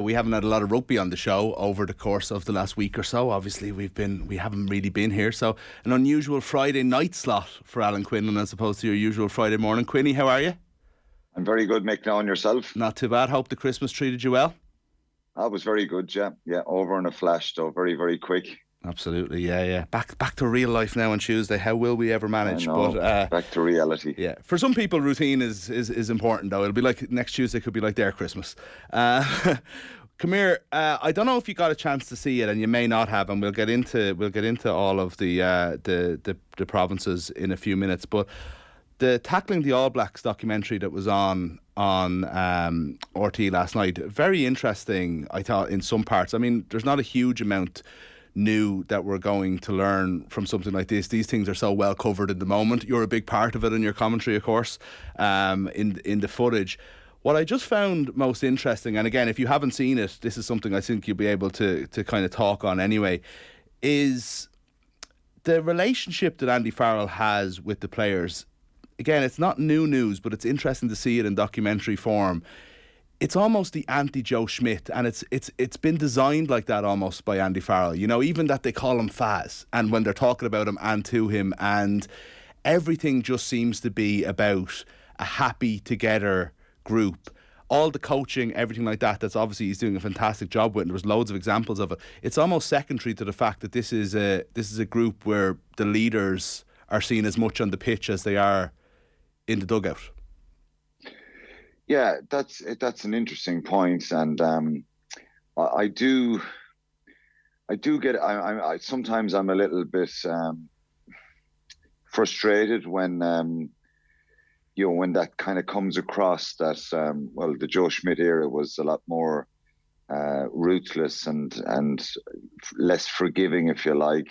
We haven't had a lot of rugby on the show over the course of the last week or so. Obviously, we haven't really been here. So an unusual Friday night slot for Alan Quinlan as opposed to your usual Friday morning. Quinny, how are you? I'm very good, Mick. Now, and yourself? Not too bad. Hope the Christmas treated you well. I was very good, yeah. Yeah, over in a flash, though. Very, very quick. Absolutely, yeah. Back to real life now on Tuesday. How will we ever manage? I know. But back to reality. Yeah, for some people, routine is important. Though it'll be like next Tuesday could be like their Christmas. Come here. I don't know if you got a chance to see it, and you may not have, and we'll get into all of the provinces in a few minutes. But the Tackling the All Blacks documentary that was on RT last night, very interesting. I thought in some parts. I mean, there's not a huge amount new that we're going to learn from something like this. These things are so well covered in the moment. You're a big part of it in your commentary, of course, in the footage. What I just found most interesting, and again, if you haven't seen it, this is something I think you'll be able to kind of talk on anyway, is the relationship that Andy Farrell has with the players. Again, it's not new news, but it's interesting to see it in documentary form. It's almost the anti-Joe Schmidt, and it's been designed like that almost by Andy Farrell. You know, even that they call him Faz, and when they're talking about him and to him, and everything just seems to be about a happy together group. All the coaching, everything like that, that's obviously he's doing a fantastic job with, and there was loads of examples of it. It's almost secondary to the fact that this is a group where the leaders are seen as much on the pitch as they are in the dugout. Yeah, that's an interesting point, and I do get. I sometimes I'm a little bit frustrated when when that kind of comes across that the Joe Schmidt era was a lot more ruthless and less forgiving, if you like.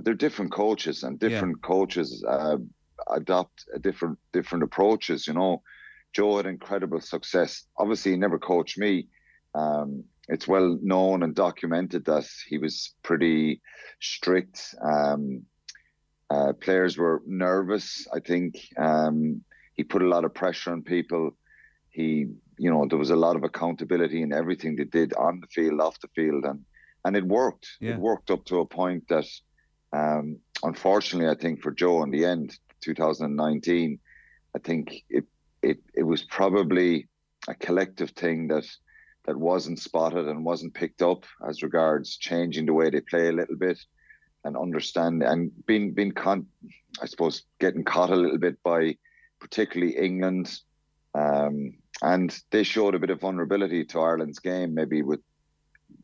They're different coaches, and different coaches adopt different approaches. You know. Joe had incredible success. Obviously, he never coached me. It's well known and documented that he was pretty strict. Players were nervous, I think. He put a lot of pressure on people. There was a lot of accountability in everything they did on the field, off the field, and it worked. Yeah. It worked up to a point that, unfortunately, I think for Joe in the end, 2019, I think it was probably a collective thing that wasn't spotted and wasn't picked up as regards changing the way they play a little bit and understand and being I suppose getting caught a little bit by particularly England, and they showed a bit of vulnerability to Ireland's game, maybe with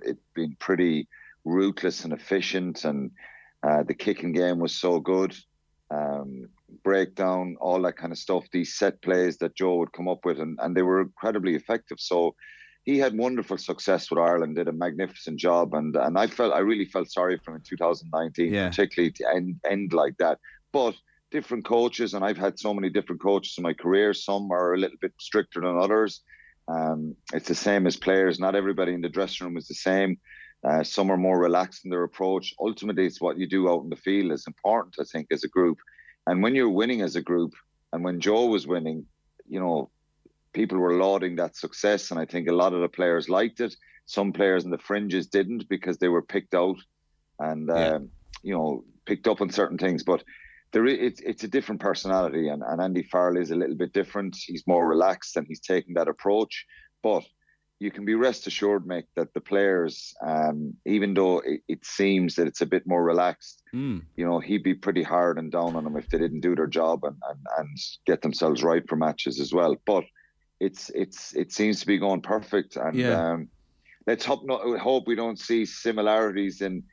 it being pretty ruthless and efficient, and the kicking game was so good. Breakdown, all that kind of stuff, these set plays that Joe would come up with, and they were incredibly effective. So he had wonderful success with Ireland, did a magnificent job, and I really felt sorry for him in 2019, particularly to end like that. But different coaches, and I've had so many different coaches in my career. Some are a little bit stricter than others. It's the same as players. Not everybody in the dressing room is the same. Some are more relaxed in their approach. Ultimately, it's what you do out in the field is important, I think, as a group. And when you're winning as a group, and when Joe was winning, people were lauding that success. And I think a lot of the players liked it. Some players in the fringes didn't, because they were picked out and, picked up on certain things. But it's a different personality. And Andy Farrell is a little bit different. He's more relaxed, and he's taking that approach. But you can be rest assured, Mick, that the players, even though it seems that it's a bit more relaxed, he'd be pretty hard and down on them if they didn't do their job and get themselves right for matches as well. But it seems to be going perfect, and let's hope we don't see similarities in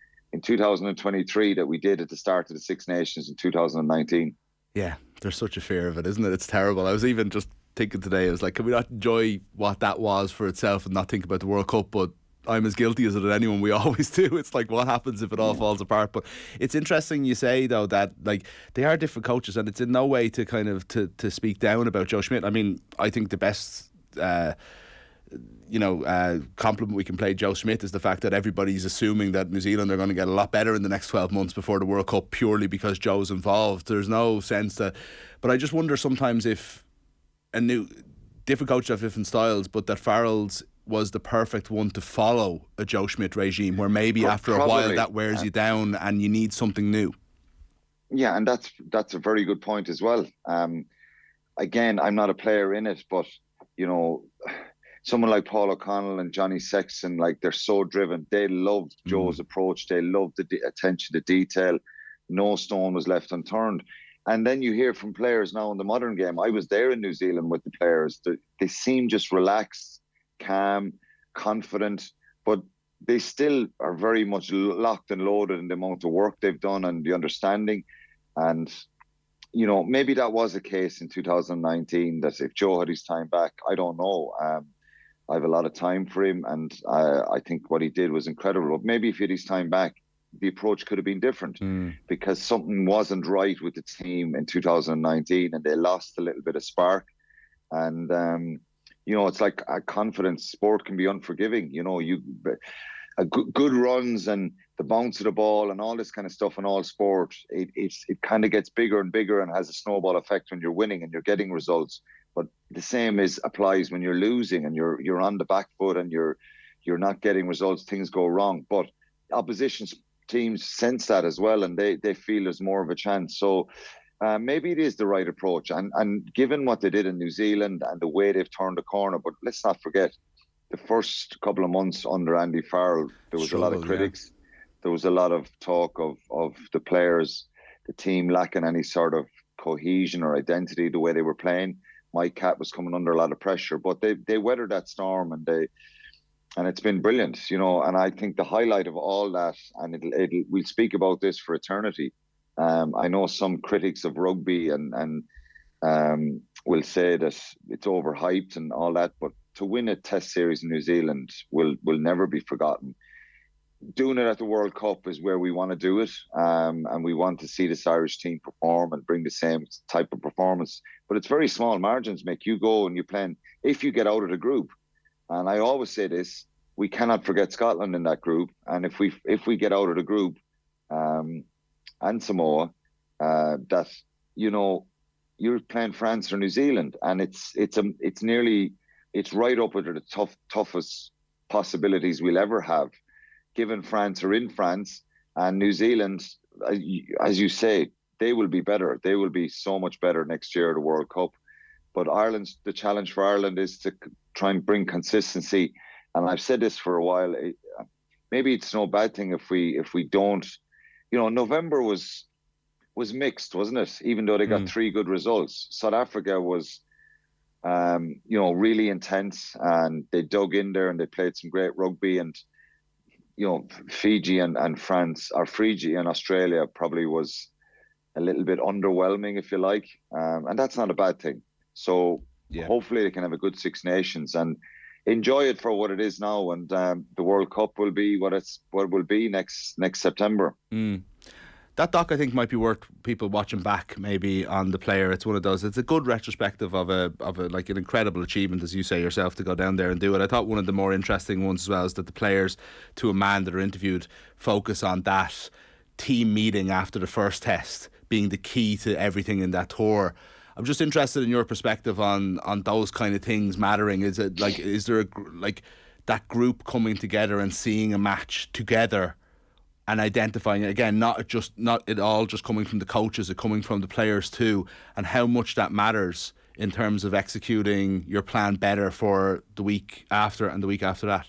2023 that we did at the start of the Six Nations in 2019. Yeah, there's such a fear of it, isn't it? It's terrible. I was even just thinking today, I was like, can we not enjoy what that was for itself and not think about the World Cup? But I'm as guilty as anyone. We always do. It's like, what happens if it all falls apart? But it's interesting you say, though, that like they are different coaches, and it's in no way to kind of to speak down about Joe Schmidt. I mean, I think the best compliment we can play Joe Schmidt is the fact that everybody's assuming that New Zealand are going to get a lot better in the next 12 months before the World Cup, purely because Joe's involved. There's no sense that, but I just wonder sometimes if different coaches have different styles, but that Farrell's was the perfect one to follow a Joe Schmidt regime, where maybe after a Probably. while that wears you down and you need something new? Yeah, and that's a very good point as well. Again, I'm not a player in it, but someone like Paul O'Connell and Johnny Sexton, like, they're so driven. They loved Joe's approach. They loved the attention to detail. No stone was left unturned. And then you hear from players now in the modern game. I was there in New Zealand with the players. They seem just relaxed, calm, confident, but they still are very much locked and loaded in the amount of work they've done and the understanding. And, maybe that was the case in 2019, that if Joe had his time back, I don't know. I have a lot of time for him, and I think what he did was incredible. But maybe if he had his time back, the approach could have been different, because something wasn't right with the team in 2019 and they lost a little bit of spark. And, it's like a confidence. Sport can be unforgiving. Good runs and the bounce of the ball and all this kind of stuff in all sport, it kind of gets bigger and bigger and has a snowball effect when you're winning and you're getting results. But the same applies when you're losing and you're on the back foot and you're not getting results. Things go wrong. But opposition teams sense that as well, and they feel there's more of a chance. So maybe it is the right approach. And given what they did in New Zealand and the way they've turned the corner, but let's not forget, the first couple of months under Andy Farrell, there was a lot of critics. Yeah. There was a lot of talk of the players, the team lacking any sort of cohesion or identity the way they were playing. Mike Catt was coming under a lot of pressure, but they weathered that storm, and it's been brilliant, and I think the highlight of all that, and we'll speak about this for eternity. I know some critics of rugby and will say that it's overhyped and all that, but to win a test series in New Zealand will never be forgotten. Doing it at the World Cup is where we want to do it, and we want to see this Irish team perform and bring the same type of performance. But it's very small margins, Mick. You go and you plan. If you get out of the group, and I always say this, we cannot forget Scotland in that group. And if we get out of the group, and Samoa, that you're playing France or New Zealand, and it's right up with the toughest possibilities we'll ever have. Given France are in France, and New Zealand, as you say, they will be better. They will be so much better next year at the World Cup. But the challenge for Ireland is to try and bring consistency. And I've said this for a while. Maybe it's no bad thing if we don't. November was mixed, wasn't it? Even though they got 3 good results. South Africa was, really intense, and they dug in there and they played some great rugby. And Fiji and France, or Fiji and Australia probably was a little bit underwhelming, if you like, and that's not a bad thing. So hopefully they can have a good Six Nations and enjoy it for what it is now, and the World Cup will be what it will be next September. That doc, I think, might be worth people watching back, maybe, on the player. It's one of those. It's a good retrospective of a like an incredible achievement, as you say yourself, to go down there and do it. I thought one of the more interesting ones as well is that the players, to a man, that are interviewed, focus on that team meeting after the first test being the key to everything in that tour. I'm just interested in your perspective on those kind of things mattering. Is there that group coming together and seeing a match together? And identifying it again, not it all just coming from the coaches, it coming from the players too, and how much that matters in terms of executing your plan better for the week after and the week after that.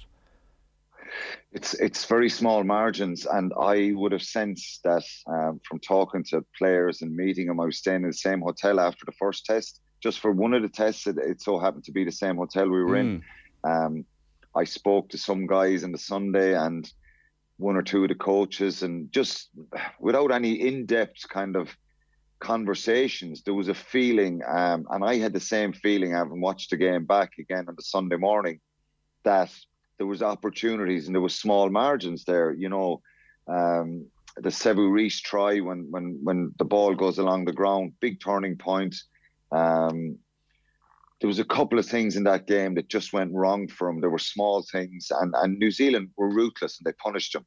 It's very small margins, and I would have sensed that from talking to players and meeting them. I was staying in the same hotel after the first test, just for one of the tests. It so happened to be the same hotel we were in. I spoke to some guys on the Sunday and one or two of the coaches, and just without any in-depth kind of conversations, there was a feeling, and I had the same feeling having watched the game back again on the Sunday morning, that there was opportunities and there was small margins there. The Sevu Reece try when the ball goes along the ground, big turning point. There was a couple of things in that game that just went wrong for them. There were small things, and New Zealand were ruthless and they punished them.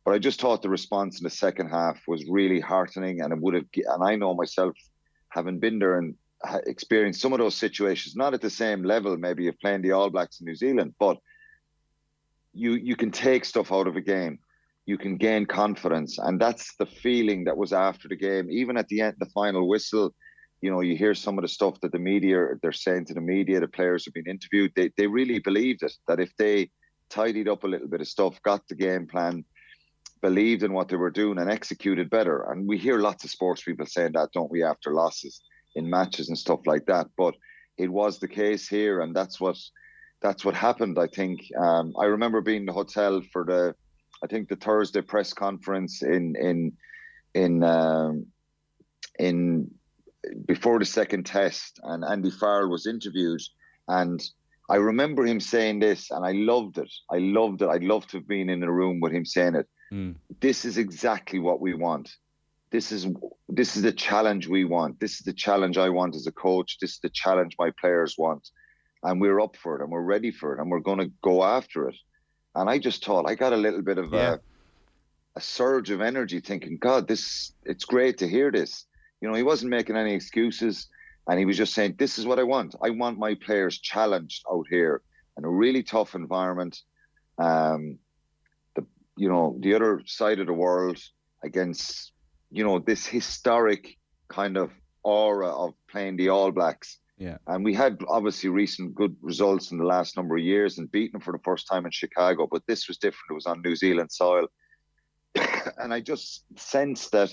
But I just thought the response in the second half was really heartening, and and I know myself, having been there and experienced some of those situations, not at the same level maybe of playing the All Blacks in New Zealand, but you can take stuff out of a game. You can gain confidence. And that's the feeling that was after the game. Even at the end, the final whistle, you know, you hear some of the stuff that the media, they're saying to the media, the players have been interviewed. They really believed it, that if they tidied up a little bit of stuff, got the game plan, believed in what they were doing and executed better. And we hear lots of sports people saying that, don't we, after losses in matches and stuff like that. But it was the case here, and that's what happened, I think. I remember being in the hotel for the Thursday press conference in before the second test, and Andy Farrell was interviewed, and I remember him saying this, and I loved it. I'd love to have been in a room with him saying it. This is exactly what we want. This is the challenge we want. This is the challenge I want as a coach. This is the challenge my players want. And we're up for it, and we're ready for it, and we're going to go after it. And I just thought, I got a little bit of a surge of energy thinking, God, it's great to hear this. You know, he wasn't making any excuses, and he was just saying, this is what I want. I want my players challenged out here in a really tough environment. The other side of the world against, you know, this historic kind of aura of playing the All Blacks. Yeah. And we had obviously recent good results in the last number of years and beaten them for the first time in Chicago, but this was different. It was on New Zealand soil. And I just sensed that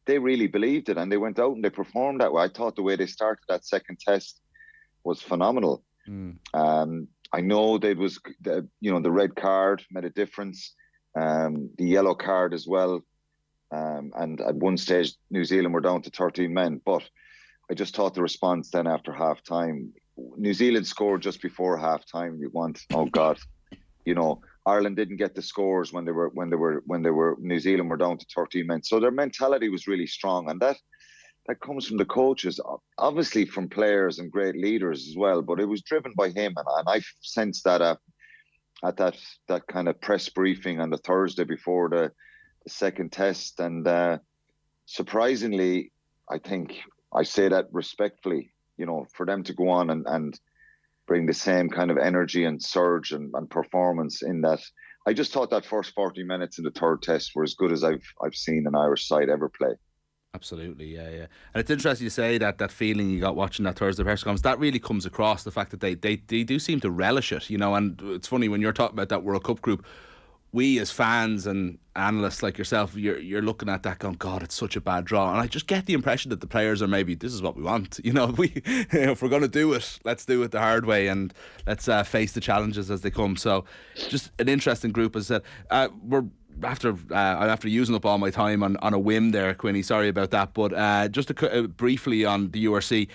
they really believed it, and they went out and they performed that way. I thought the way they started that second test was phenomenal. I know the red card made a difference, the yellow card as well. And at one stage, New Zealand were down to 13 men, but I just thought the response then after half time, New Zealand scored just before half time. You want, oh God, you know, Ireland didn't get the scores when New Zealand were down to 13 men. So their mentality was really strong, and that comes from the coaches, obvious't from players and great leaders as well. But it was driven by him, and I sensed that at that kind of press briefing on the Thursday before the second test. And surprisingly, I think I say that respectfully, you know, for them to go on and bring the same kind of energy and surge and performance in that. I just thought that first 40 minutes in the third test were as good as I've seen an Irish side ever play. Absolutely, yeah. And it's interesting you say that feeling you got watching that Thursday press conference. That really comes across, the fact that they do seem to relish it, you know. And it's funny when you're talking about that World Cup group, we as fans and analysts like yourself, you're looking at that going, God, it's such a bad draw. And I just get the impression that the players are maybe, this is what we want. You know, if we're going to do it, let's do it the hard way, and let's face the challenges as they come. So just an interesting group, as I said. I'm after using up all my time on a whim there, Quinny. Sorry about that. But just briefly on the URC,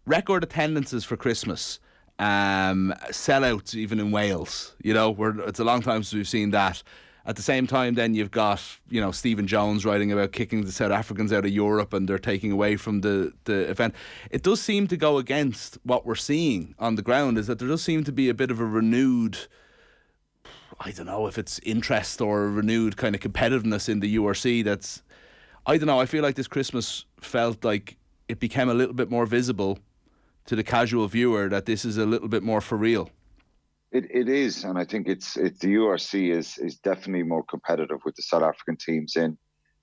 record attendances for Christmas. Sellouts even in Wales, you know, it's a long time since we've seen that. At the same time, then you've got, you know, Stephen Jones writing about kicking the South Africans out of Europe and they're taking away from the event. It does seem to go against what we're seeing on the ground, is that there does seem to be a bit of a renewed, I don't know if it's interest or a renewed kind of competitiveness in the URC. That's, I don't know, I feel like this Christmas felt like it became a little bit more visible to the casual viewer that this is a little bit more for real. It is, and I think it's the URC is definitely more competitive with the South African teams in.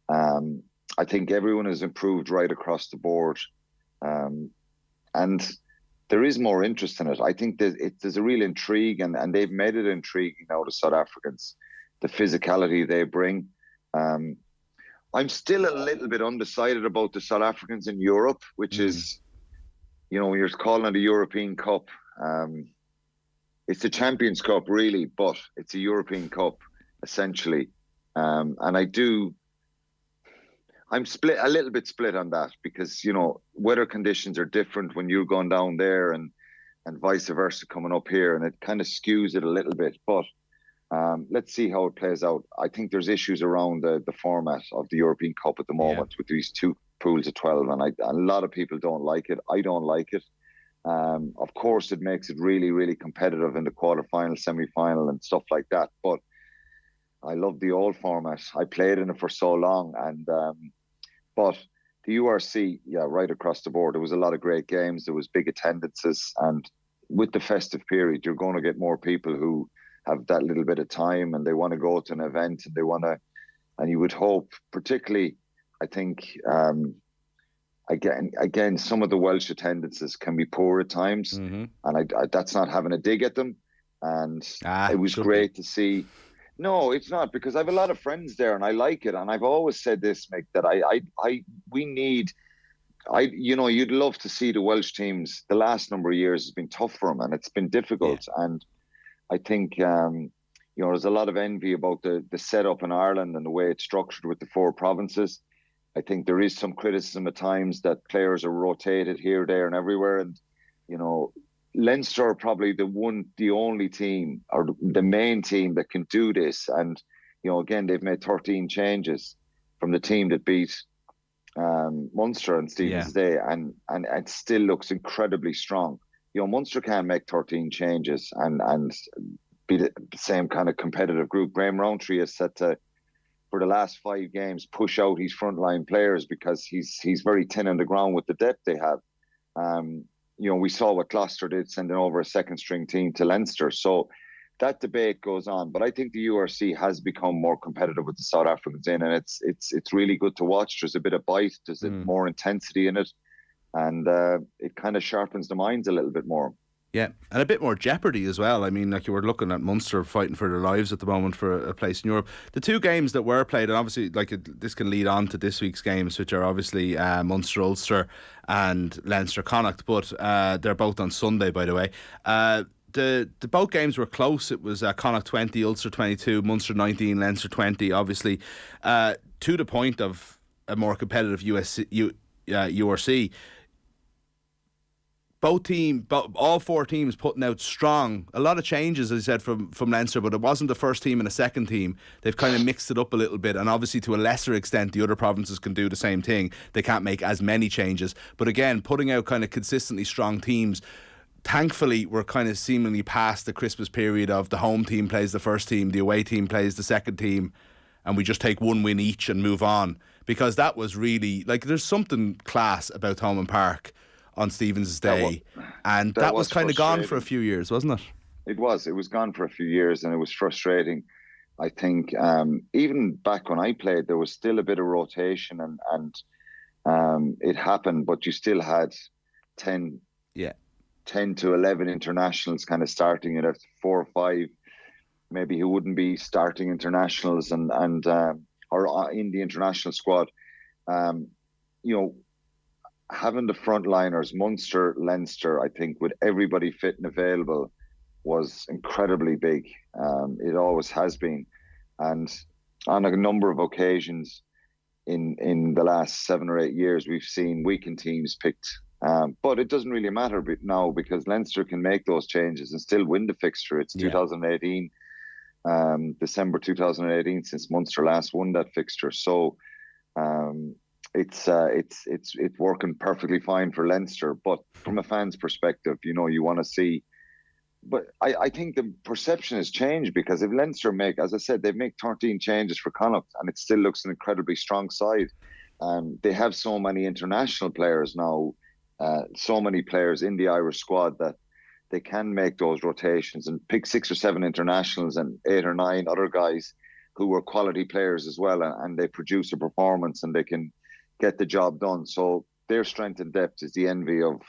I think everyone has improved right across the board, and there is more interest in it. I think there's a real intrigue, and they've made it intriguing now, the South Africans, the physicality they bring. I'm still a little bit undecided about the South Africans in Europe, which is, you know, when you're calling it a European Cup, it's the Champions Cup really, but it's a European Cup essentially. And I'm a little bit split on that, because, you know, weather conditions are different when you're going down there and vice versa coming up here, and it kind of skews it a little bit. But let's see how it plays out. I think there's issues around the format of the European Cup at the moment, with these two pools of 12, and a lot of people don't like it. I don't like it. Of course, it makes it really, really competitive in the quarterfinal, semi-final and stuff like that. But I love the old format. I played in it for so long. And but the URC, right across the board, there was a lot of great games. There was big attendances. And with the festive period, you're going to get more people who have that little bit of time and they want to go to an event and they want to, and you would hope, particularly, I think, again, some of the Welsh attendances can be poor at times, and I that's not having a dig at them. And it was great to see. No, it's not, because I have a lot of friends there and I like it. And I've always said this, Mick, that you'd love to see the Welsh teams. The last number of years has been tough for them and it's been difficult. Yeah. And I think, there's a lot of envy about the setup in Ireland and the way it's structured with the 4 provinces. I think there is some criticism at times that players are rotated here, there and everywhere. And, Leinster are probably the only team or the main team that can do this. And, again, they've made 13 changes from the team that beat Munster on Stephen's Day, and it still looks incredibly strong. Munster can't make 13 changes and be the same kind of competitive group. Graham Rowntree is set to, for the last 5 games, push out his frontline players because he's very thin on the ground with the depth they have. We saw what Gloucester did, sending over a second string team to Leinster. So that debate goes on, but I think the URC has become more competitive with the South Africans in, and it's really good to watch. There's a bit of bite, there's more intensity in it, and it kind of sharpens the minds a little bit more. Yeah, and a bit more jeopardy as well. I mean, like, you were looking at Munster fighting for their lives at the moment for a place in Europe. The 2 games that were played, and obviously this can lead on to this week's games, which are obviously Munster Ulster and Leinster Connacht, but they're both on Sunday, by the way. The both games were close. It was Connacht 20, Ulster 22, Munster 19, Leinster 20, obviously, to the point of a more competitive URC. All 4 teams putting out strong. A lot of changes, as I said, from Leinster, but it wasn't the first team and a second team. They've kind of mixed it up a little bit, and obviously to a lesser extent, the other provinces can do the same thing. They can't make as many changes, but again, putting out kind of consistently strong teams. Thankfully, we're kind of seemingly past the Christmas period of the home team plays the first team, the away team plays the second team, and we just take 1 win each and move on. Because that was really, there's something class about Thomond Park on Stephen's Day, and that was kind of gone for a few years, wasn't it? It was gone for a few years, and it was frustrating. I think even back when I played, there was still a bit of rotation, and it happened, but you still had 10 to 11 internationals kind of starting it, 4 or 5 maybe who wouldn't be starting internationals and or in the international squad. Having the frontliners, Munster, Leinster, I think, with everybody fit and available, was incredibly big. It always has been. And on a number of occasions in the last 7 or 8 years, we've seen weakened teams picked. But it doesn't really matter now, because Leinster can make those changes and still win the fixture. It's 2018, December 2018, since Munster last won that fixture. So it's working perfectly fine for Leinster. But from a fan's perspective, you want to see. But I think the perception has changed, because if Leinster make, as I said, they make 13 changes for Connacht, and it still looks an incredibly strong side. They have so many international players now, so many players in the Irish squad, that they can make those rotations and pick 6 or 7 internationals and 8 or 9 other guys who are quality players as well, and they produce a performance and they can get the job done. So their strength and depth is the envy of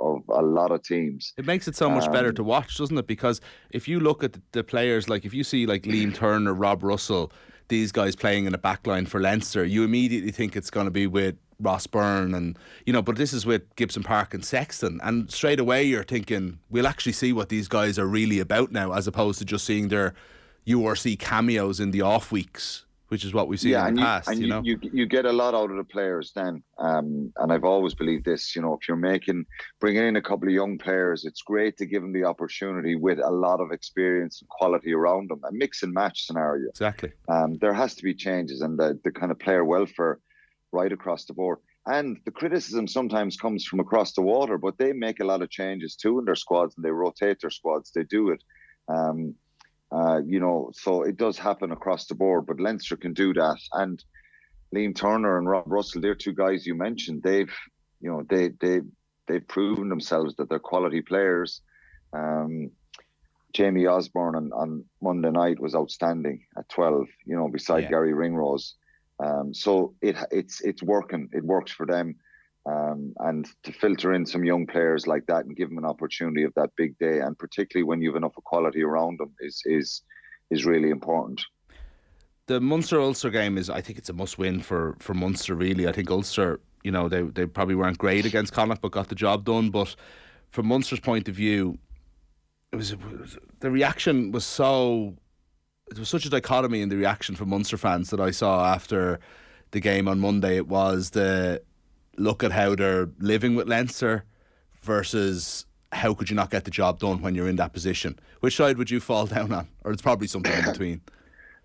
a lot of teams. It makes it so much better to watch, doesn't it? Because if you look at the players, like if you see like Liam Turner, Rob Russell, these guys playing in the back line for Leinster, you immediately think it's going to be with Ross Byrne and, but this is with Gibson Park and Sexton, and straight away you're thinking we'll actually see what these guys are really about now, as opposed to just seeing their URC cameos in the off weeks, which is what we've seen in the past. And you get a lot out of the players then, and I've always believed this. If you're bringing in a couple of young players, it's great to give them the opportunity with a lot of experience and quality around them, a mix and match scenario. Exactly. There has to be changes, and the kind of player welfare right across the board. And the criticism sometimes comes from across the water, but they make a lot of changes too in their squads, and they rotate their squads. They do it. So it does happen across the board, but Leinster can do that. And Liam Turner and Rob Russell, they're 2 guys you mentioned. They've proven themselves that they're quality players. Jamie Osborne on Monday night was outstanding at 12, beside Gary Ringrose. So it's working. It works for them. And to filter in some young players like that and give them an opportunity of that big day, and particularly when you have enough quality around them, is really important. The Munster-Ulster game I think it's a must-win for Munster, really. I think Ulster, they probably weren't great against Connacht, but got the job done. But from Munster's point of view, the reaction was it was such a dichotomy in the reaction from Munster fans that I saw after the game on Monday. It was the look at how they're living with Leinster versus how could you not get the job done when you're in that position. Which side would you fall down on? Or it's probably something in between.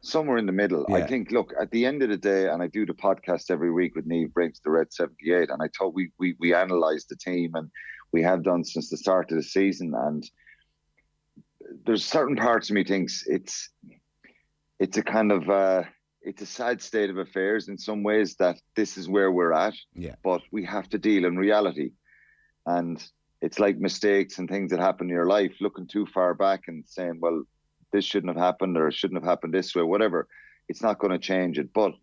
Somewhere in the middle. Yeah. I think, look, at the end of the day, and I do the podcast every week with Niamh Briggs, the Red 78, and I thought we analysed the team, and we have done since the start of the season, and there's certain parts of me thinks it's a kind of it's a sad state of affairs in some ways, that this is where we're at. Yeah. But we have to deal in reality, and it's like mistakes and things that happen in your life. Looking too far back and saying, well, this shouldn't have happened, or it shouldn't have happened this way, whatever. It's not going to change it. But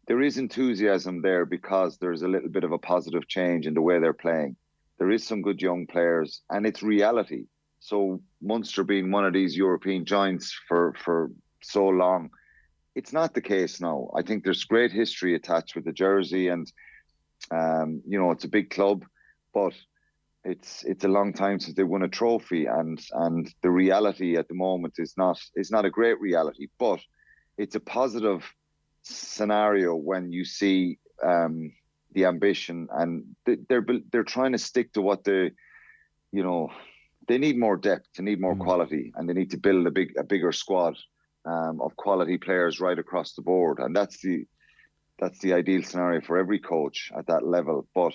there is enthusiasm there because there's a little bit of a positive change in the way they're playing. There is some good young players, and it's reality. So Munster being one of these European giants for so long, it's not the case now. I think there's great history attached with the jersey, and it's a big club, but it's a long time since they won a trophy, and the reality at the moment is not a great reality, but it's a positive scenario when you see the ambition, and they're trying to stick to what they need more depth, they need more quality, and they need to build a bigger squad of quality players right across the board. And that's the ideal scenario for every coach at that level. But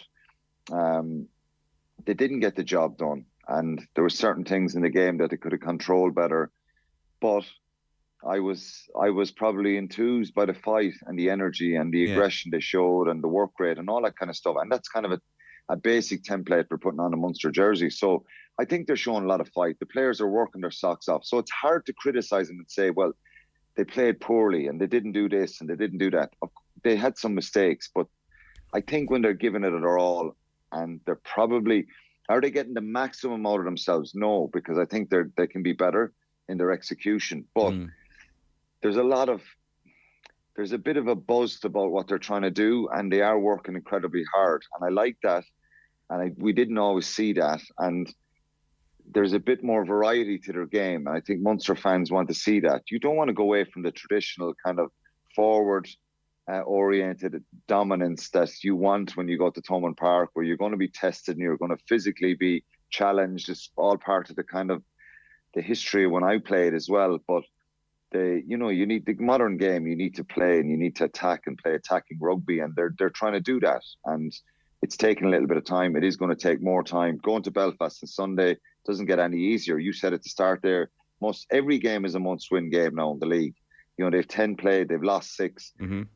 they didn't get the job done, and there were certain things in the game that they could have controlled better. But I was probably enthused by the fight and the energy and the aggression they showed and the work rate and all that kind of stuff. And that's kind of a basic template for putting on a Munster jersey. So I think they're showing a lot of fight. The players are working their socks off. So it's hard to criticize them and say, well, they played poorly and they didn't do this and they didn't do that. They had some mistakes, but I think when they're giving it their all, and they're probably, are they getting the maximum out of themselves? No, because I think they can be better in their execution. But there's a bit of a buzz about what they're trying to do, and they are working incredibly hard. And I like that. And we didn't always see that. And there's a bit more variety to their game. And I think Munster fans want to see that. You don't want to go away from the traditional kind of forward oriented dominance that you want when you go to Thomond Park, where you're going to be tested and you're going to physically be challenged. It's all part of the kind of the history when I played as well. But you need the modern game. You need to play and you need to attack and play attacking rugby, and they're trying to do that. And it's taking a little bit of time. It is going to take more time. Going to Belfast on Sunday doesn't get any easier. You said at the start there, every game is a must-win game now in the league. They've 10 played, they've lost 6.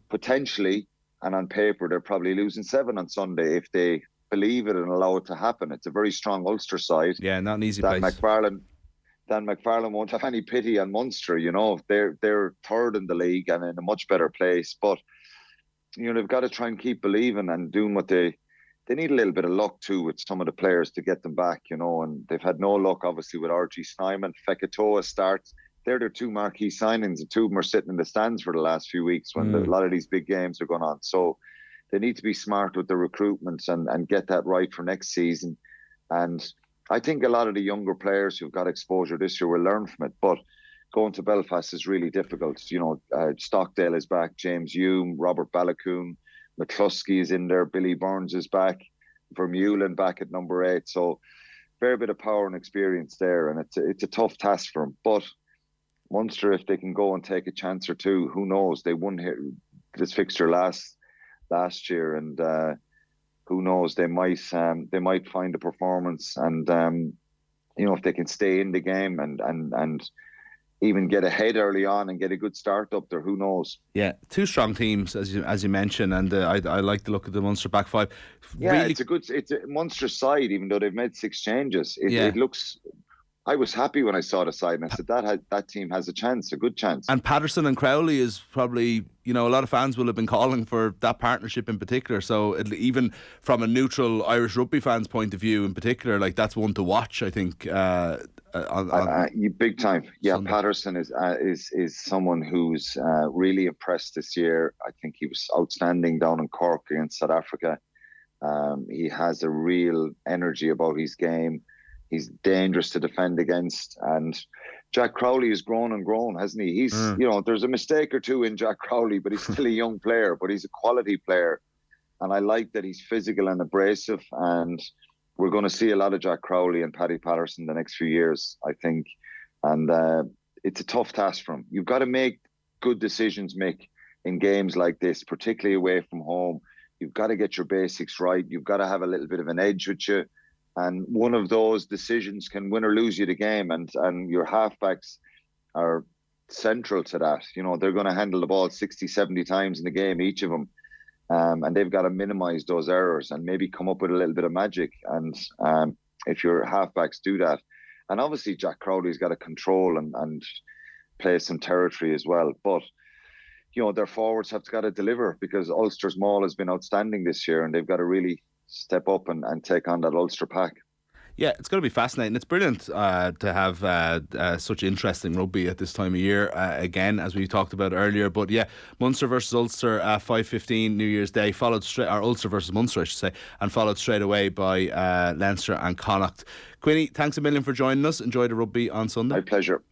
Potentially, and on paper, they're probably losing 7 on Sunday if they believe it and allow it to happen. It's a very strong Ulster side. Yeah, not an easy place. Dan McFarlane won't have any pity on Munster. They're third in the league and in a much better place. But they've got to try and keep believing and doing what they need a little bit of luck too with some of the players to get them back. And they've had no luck obviously with RG Snyman. Fekitoa starts. They're their 2 marquee signings, and 2 of them are sitting in the stands for the last few weeks when a lot of these big games are going on. So they need to be smart with the recruitments and get that right for next season. And I think a lot of the younger players who've got exposure this year will learn from it. But going to Belfast is really difficult. Stockdale is back, James Hume, Robert Balakoon, McCluskey is in there, Billy Burns is back, Vermeulen back at number 8. So fair bit of power and experience there, and it's a tough task for them. But Munster, if they can go and take a chance or two, who knows? They won this fixture last year, and who knows? They might find a performance, and if they can stay in the game and even get ahead early on and get a good start up there, who knows? Yeah, 2 strong teams as you mentioned, and I like the look of the Munster back 5. Yeah, really, it's a Munster side, even though they've made 6 changes. It looks I was happy when I saw the side, and I said that team has a chance, a good chance. And Patterson and Crowley is probably, a lot of fans will have been calling for that partnership in particular. So even from a neutral Irish rugby fans' point of view in particular, like that's one to watch, I think. Big time. Yeah, Sunday. Patterson is someone who's really impressed this year. I think he was outstanding down in Cork against South Africa. He has a real energy about his game. He's dangerous to defend against. And Jack Crowley has grown and grown, hasn't he? He's, there's a mistake or two in Jack Crowley, but he's still a young player, but he's a quality player. And I like that he's physical and abrasive. And we're going to see a lot of Jack Crowley and Paddy Patterson the next few years, I think. And it's a tough task for him. You've got to make good decisions, Mick, in games like this, particularly away from home. You've got to get your basics right. You've got to have a little bit of an edge with you. And one of those decisions can win or lose you the game. And your halfbacks are central to that. They're going to handle the ball 60, 70 times in the game, each of them. And they've got to minimise those errors and maybe come up with a little bit of magic. And if your halfbacks do that. And obviously Jack Crowley's got to control and play some territory as well. But, their forwards have got to deliver, because Ulster's maul has been outstanding this year, and they've got to really step up and take on that Ulster pack. Yeah, it's going to be fascinating. It's brilliant to have such interesting rugby at this time of year, again, as we talked about earlier. But yeah, Munster versus Ulster, 5:15 New Year's Day, followed straight, or Ulster versus Munster, I should say, and followed straight away by Leinster and Connacht. Quinny, thanks a million for joining us. Enjoy the rugby on Sunday. My pleasure.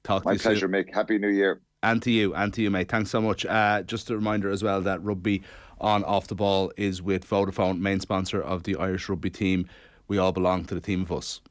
Talk to you soon. My pleasure, Mick. Happy New Year. And to you, mate. Thanks so much. Just a reminder as well that Rugby on Off the Ball is with Vodafone, main sponsor of the Irish rugby team. We all belong to the team of us.